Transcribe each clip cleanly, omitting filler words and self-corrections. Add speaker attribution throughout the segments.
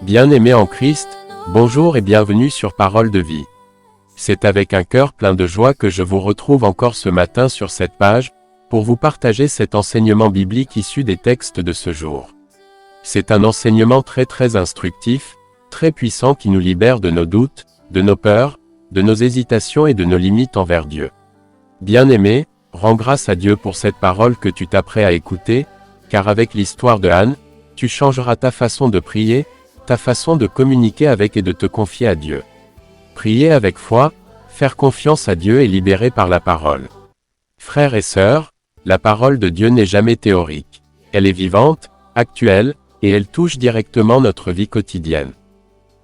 Speaker 1: Bien-aimés en Christ, bonjour et bienvenue sur Parole de vie. C'est avec un cœur plein de joie que je vous retrouve encore ce matin sur cette page, pour vous partager cet enseignement biblique issu des textes de ce jour. C'est un enseignement très instructif, très puissant qui nous libère de nos doutes, de nos peurs, de nos hésitations et de nos limites envers Dieu. Bien-aimé, rends grâce à Dieu pour cette parole que tu t'apprêtes à écouter, car avec l'histoire de Anne, tu changeras ta façon de prier, ta façon de communiquer avec et de te confier à Dieu. Prier avec foi, faire confiance à Dieu et libéré par la parole. Frères et sœurs, la parole de Dieu n'est jamais théorique. Elle est vivante, actuelle, et elle touche directement notre vie quotidienne.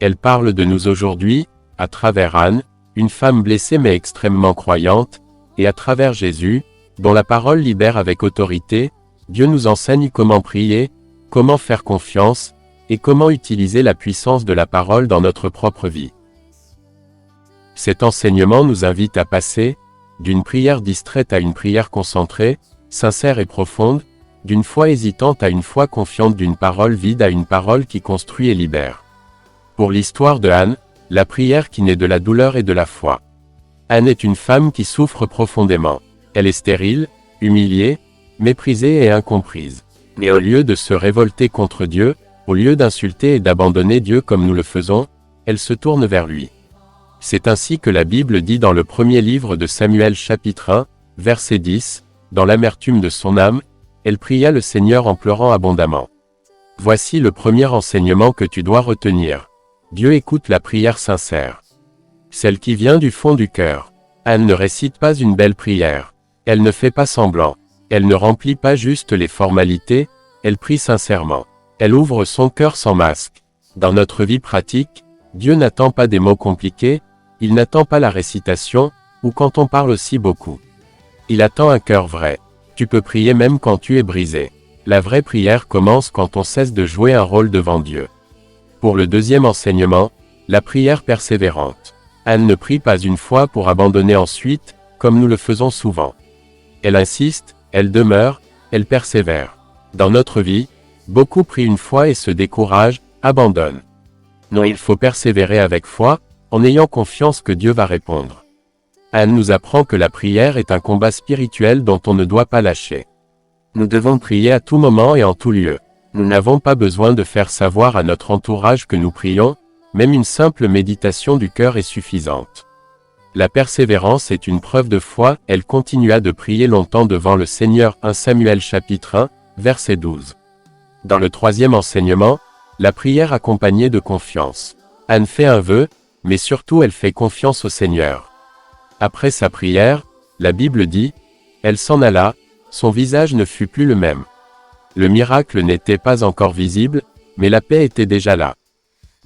Speaker 1: Elle parle de nous aujourd'hui, à travers Anne, une femme blessée mais extrêmement croyante, et à travers Jésus, dont la parole libère avec autorité. Dieu nous enseigne comment prier, comment faire confiance, et comment utiliser la puissance de la parole dans notre propre vie. Cet enseignement nous invite à passer d'une prière distraite à une prière concentrée, sincère et profonde, d'une foi hésitante à une foi confiante, d'une parole vide à une parole qui construit et libère. Pour l'histoire de Anne, la prière qui naît de la douleur et de la foi. Anne est une femme qui souffre profondément. Elle est stérile, humiliée, méprisée et incomprise. Mais au lieu de se révolter contre Dieu, au lieu d'insulter et d'abandonner Dieu comme nous le faisons, elle se tourne vers lui. C'est ainsi que la Bible dit dans le premier livre de Samuel chapitre 1, verset 10, « Dans l'amertume de son âme, elle pria le Seigneur en pleurant abondamment. » Voici le premier enseignement que tu dois retenir. Dieu écoute la prière sincère. Celle qui vient du fond du cœur. Anne ne récite pas une belle prière. Elle ne fait pas semblant. Elle ne remplit pas juste les formalités, elle prie sincèrement. Elle ouvre son cœur sans masque. Dans notre vie pratique, Dieu n'attend pas des mots compliqués, il n'attend pas la récitation, ou quand on parle aussi beaucoup. Il attend un cœur vrai. Tu peux prier même quand tu es brisé. La vraie prière commence quand on cesse de jouer un rôle devant Dieu. Pour le deuxième enseignement, la prière persévérante. Anne ne prie pas une fois pour abandonner ensuite, comme nous le faisons souvent. Elle insiste, elle demeure, elle persévère. Dans notre vie, beaucoup prient une fois et se découragent, abandonnent. Non, il faut persévérer avec foi, en ayant confiance que Dieu va répondre. Anne nous apprend que la prière est un combat spirituel dont on ne doit pas lâcher. Nous devons prier à tout moment et en tout lieu. Nous n'avons pas besoin de faire savoir à notre entourage que nous prions, même une simple méditation du cœur est suffisante. La persévérance est une preuve de foi, elle continua de prier longtemps devant le Seigneur. 1 Samuel chapitre 1, verset 12. Dans le troisième enseignement, la prière accompagnée de confiance. Anne fait un vœu, mais surtout elle fait confiance au Seigneur. Après sa prière, la Bible dit, elle s'en alla, son visage ne fut plus le même. Le miracle n'était pas encore visible, mais la paix était déjà là.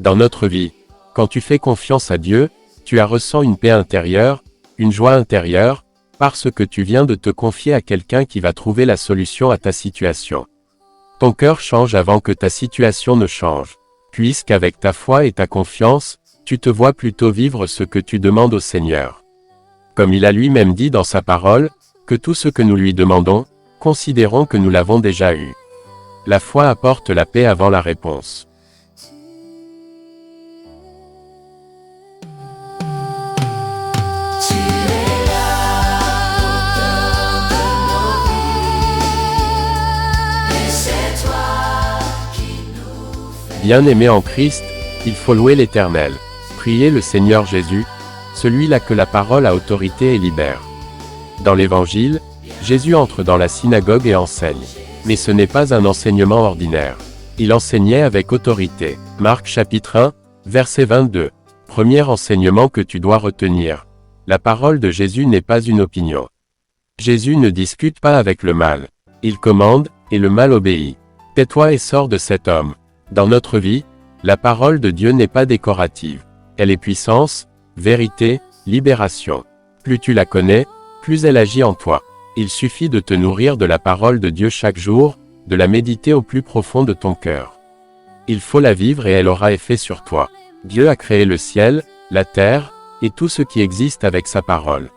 Speaker 1: Dans notre vie, quand tu fais confiance à Dieu, tu ressens une paix intérieure, une joie intérieure, parce que tu viens de te confier à quelqu'un qui va trouver la solution à ta situation. Ton cœur change avant que ta situation ne change, puisqu'avec ta foi et ta confiance, tu te vois plutôt vivre ce que tu demandes au Seigneur. Comme il a lui-même dit dans sa parole, que tout ce que nous lui demandons, considérons que nous l'avons déjà eu. La foi apporte la paix avant la réponse. Bien-aimés en Christ, il faut louer l'Éternel. Priez le Seigneur Jésus, celui-là que la parole a autorité et libère. Dans l'Évangile, Jésus entre dans la synagogue et enseigne. Mais ce n'est pas un enseignement ordinaire. Il enseignait avec autorité. Marc chapitre 1, verset 22. Premier enseignement que tu dois retenir. La parole de Jésus n'est pas une opinion. Jésus ne discute pas avec le mal. Il commande, et le mal obéit. Tais-toi et sors de cet homme. Dans notre vie, la parole de Dieu n'est pas décorative. Elle est puissance, vérité, libération. Plus tu la connais, plus elle agit en toi. Il suffit de te nourrir de la parole de Dieu chaque jour, de la méditer au plus profond de ton cœur. Il faut la vivre et elle aura effet sur toi. Dieu a créé le ciel, la terre, et tout ce qui existe avec sa parole.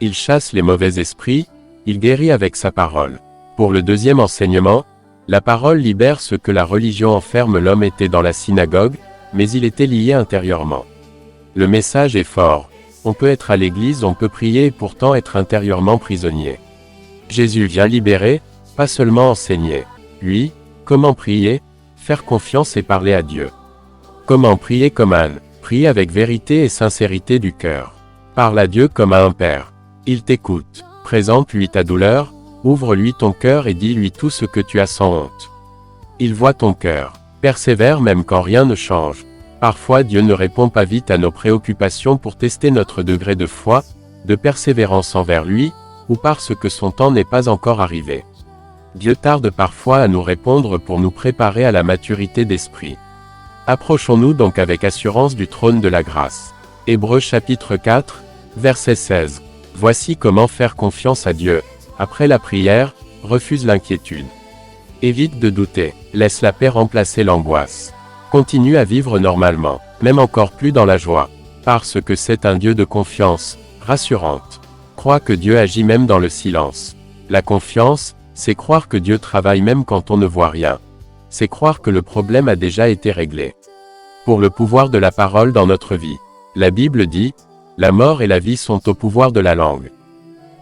Speaker 1: Il chasse les mauvais esprits, il guérit avec sa parole. Pour le deuxième enseignement, la parole libère ce que la religion enferme. L'homme était dans la synagogue, mais il était lié intérieurement. Le message est fort. On peut être à l'église, on peut prier et pourtant être intérieurement prisonnier. Jésus vient libérer, pas seulement enseigner. Lui, comment prier, faire confiance et parler à Dieu. Comment prier comme Anne, prier avec vérité et sincérité du cœur. Parle à Dieu comme à un père. Il t'écoute. Présente-lui ta douleur, ouvre-lui ton cœur et dis-lui tout ce que tu as sans honte. Il voit ton cœur. Persévère même quand rien ne change. Parfois Dieu ne répond pas vite à nos préoccupations pour tester notre degré de foi, de persévérance envers lui, ou parce que son temps n'est pas encore arrivé. Dieu tarde parfois à nous répondre pour nous préparer à la maturité d'esprit. Approchons-nous donc avec assurance du trône de la grâce. Hébreux chapitre 4, verset 16. Voici comment faire confiance à Dieu. Après la prière, refuse l'inquiétude. Évite de douter, laisse la paix remplacer l'angoisse. Continue à vivre normalement, même encore plus dans la joie, parce que c'est un Dieu de confiance, rassurante. Crois que Dieu agit même dans le silence. La confiance, c'est croire que Dieu travaille même quand on ne voit rien. C'est croire que le problème a déjà été réglé. Pour le pouvoir de la parole dans notre vie. La Bible dit, « La mort et la vie sont au pouvoir de la langue ».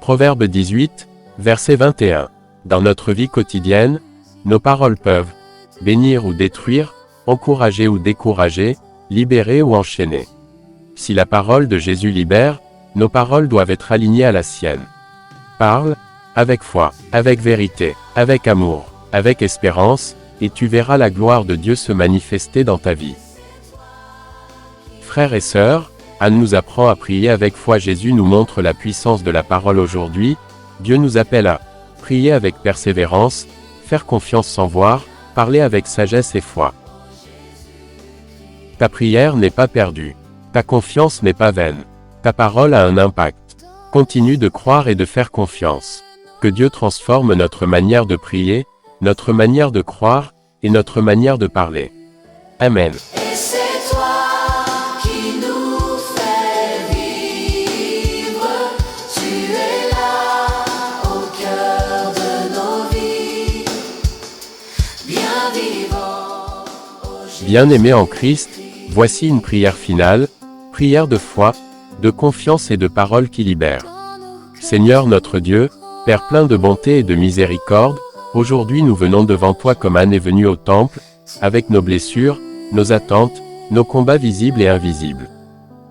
Speaker 1: Proverbe 18, verset 21. Dans notre vie quotidienne, nos paroles peuvent bénir ou détruire, encourager ou décourager, libérer ou enchaîner. Si la parole de Jésus libère, nos paroles doivent être alignées à la sienne. Parle, avec foi, avec vérité, avec amour, avec espérance, et tu verras la gloire de Dieu se manifester dans ta vie. Frères et sœurs, Anne nous apprend à prier avec foi. Jésus nous montre la puissance de la parole aujourd'hui. Dieu nous appelle à prier avec persévérance, faire confiance sans voir, parler avec sagesse et foi. Ta prière n'est pas perdue. Ta confiance n'est pas vaine. Ta parole a un impact. Continue de croire et de faire confiance. Que Dieu transforme notre manière de prier, notre manière de croire, et notre manière de parler. Amen.
Speaker 2: Et c'est toi qui nous fais vivre, tu es là au cœur de nos vies, bien vivant.
Speaker 1: Bien-aimés en Christ, voici une prière finale, prière de foi, de confiance et de parole qui libère. Seigneur notre Dieu, Père plein de bonté et de miséricorde, aujourd'hui nous venons devant toi comme Anne est venue au temple, avec nos blessures, nos attentes, nos combats visibles et invisibles.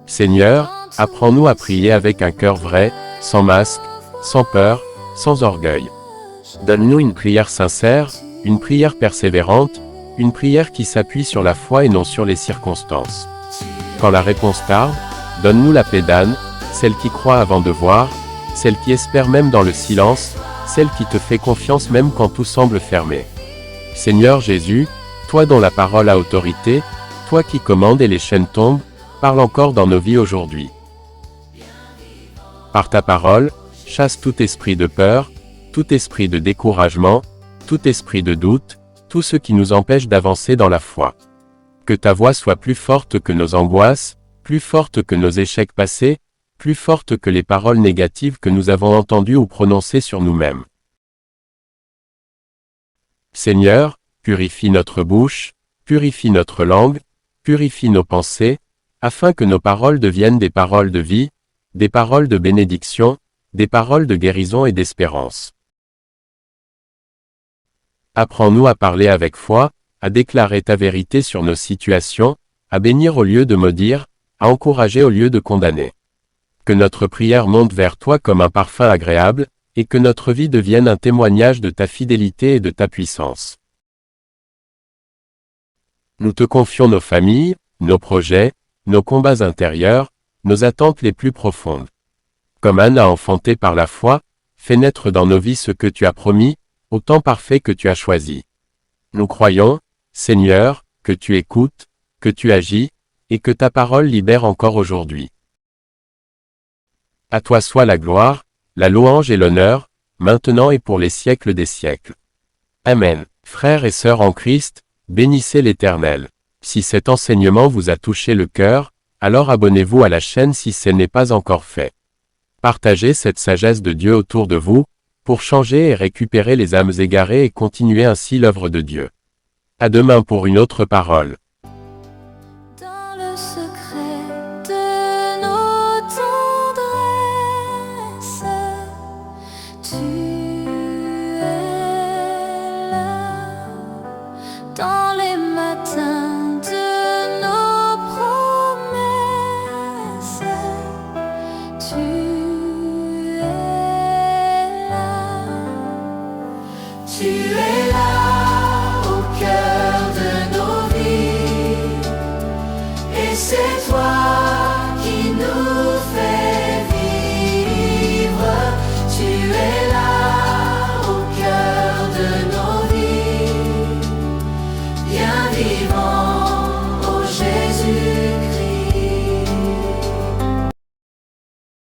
Speaker 1: Seigneur, apprends-nous à prier avec un cœur vrai, sans masque, sans peur, sans orgueil. Donne-nous une prière sincère, une prière persévérante, une prière qui s'appuie sur la foi et non sur les circonstances. Quand la réponse tarde, donne-nous la paix d'Anne, celle qui croit avant de voir, celle qui espère même dans le silence, celle qui te fait confiance même quand tout semble fermé. Seigneur Jésus, toi dont la parole a autorité, toi qui commandes et les chaînes tombent, parle encore dans nos vies aujourd'hui. Par ta parole, chasse tout esprit de peur, tout esprit de découragement, tout esprit de doute, tout ce qui nous empêche d'avancer dans la foi. Que ta voix soit plus forte que nos angoisses, plus forte que nos échecs passés, plus forte que les paroles négatives que nous avons entendues ou prononcées sur nous-mêmes. Seigneur, purifie notre bouche, purifie notre langue, purifie nos pensées, afin que nos paroles deviennent des paroles de vie, des paroles de bénédiction, des paroles de guérison et d'espérance. Apprends-nous à parler avec foi, à déclarer ta vérité sur nos situations, à bénir au lieu de maudire, à encourager au lieu de condamner. Que notre prière monte vers toi comme un parfum agréable, et que notre vie devienne un témoignage de ta fidélité et de ta puissance. Nous te confions nos familles, nos projets, nos combats intérieurs, nos attentes les plus profondes. Comme Anne a enfanté par la foi, fais naître dans nos vies ce que tu as promis, au temps parfait que tu as choisi. Nous croyons, Seigneur, que tu écoutes, que tu agis, et que ta parole libère encore aujourd'hui. À toi soit la gloire, la louange et l'honneur, maintenant et pour les siècles des siècles. Amen. Frères et sœurs en Christ, bénissez l'Éternel. Si cet enseignement vous a touché le cœur, alors abonnez-vous à la chaîne si ce n'est pas encore fait. Partagez cette sagesse de Dieu autour de vous, pour changer et récupérer les âmes égarées et continuer ainsi l'œuvre de Dieu. À demain pour une autre parole.